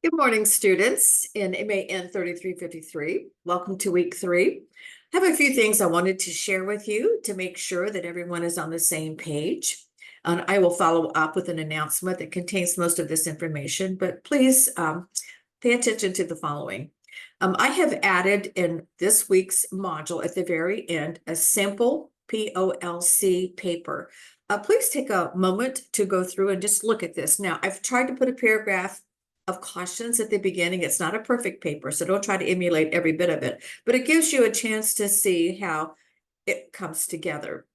Good morning, students in MAN 3353. Welcome to week 3. I have a few things I wanted to share with you to make sure that everyone is on the same page. And I will follow up with an announcement that contains most of this information, but please pay attention to the following. I have added in this week's module at the very end a sample POLC paper. Please take a moment to go through and just look at this. Now, I've tried to put a paragraph of cautions at the beginning. It's not a perfect paper, so don't try to emulate every bit of it, but it gives you a chance to see how it comes together.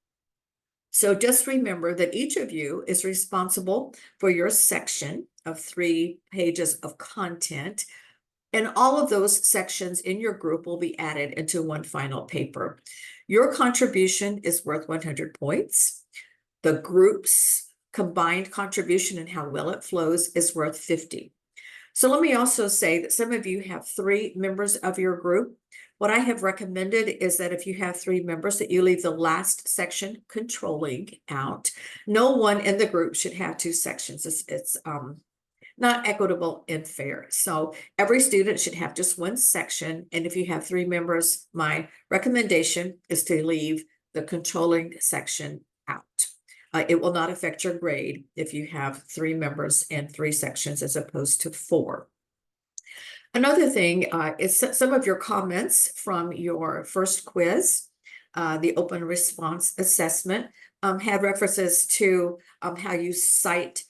So just remember that each of you is responsible for your section of 3 pages of content, and all of those sections in your group will be added into one final paper. Your contribution is worth 100 points. The group's combined contribution and how well it flows is worth 50. So let me also say that some of you have 3 members of your group. What I have recommended is that if you have 3 members, that you leave the last section, controlling, out. No one in the group should have 2 sections. It's not equitable and fair. So every student should have just 1 section. And if you have 3 members, my recommendation is to leave the controlling section out. It will not affect your grade if you have 3 members and 3 sections as opposed to 4. Another thing is some of your comments from your first quiz, the open response assessment, have references to how you cite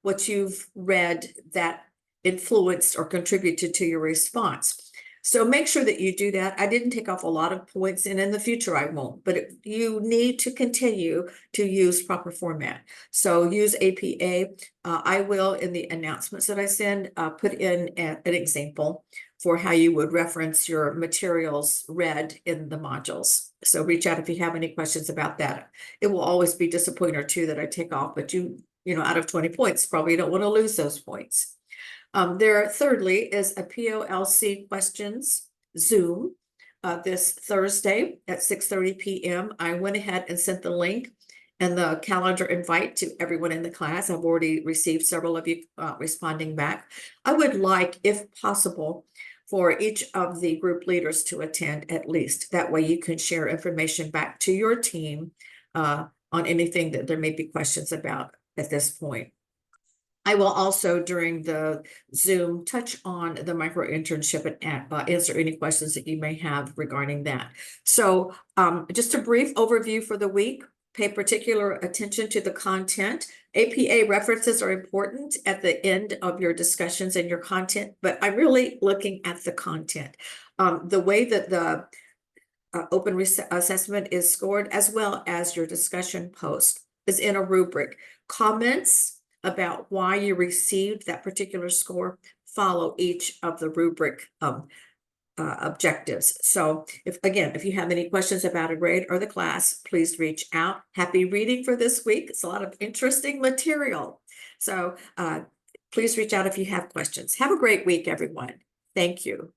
what you've read that influenced or contributed to your response. So make sure that you do that. I didn't take off a lot of points, and in the future I won't, but you need to continue to use proper format. So use APA. I will, in the announcements that I send, put in an example for how you would reference your materials read in the modules. So reach out if you have any questions about that. It will always be a point or 2 that I take off, but you know, out of 20 points, probably don't want to lose those points. There, thirdly, is a POLC questions Zoom this Thursday at 6:30 p.m. I went ahead and sent the link and the calendar invite to everyone in the class. I've already received several of you responding back. I would like, if possible, for each of the group leaders to attend at least. That way you can share information back to your team on anything that there may be questions about at this point. I will also, during the Zoom, touch on the micro internship and answer any questions that you may have regarding that. So just a brief overview for the week. Pay particular attention to the content. APA references are important at the end of your discussions and your content, but I'm really looking at the content. The way that the open assessment is scored, as well as your discussion post, is in a rubric. Comments about why you received that particular score follow each of the rubric objectives. So if you have any questions about a grade or the class, please reach out. Happy reading for this week. It's a lot of interesting material. So please reach out if you have questions. Have a great week, everyone. Thank you.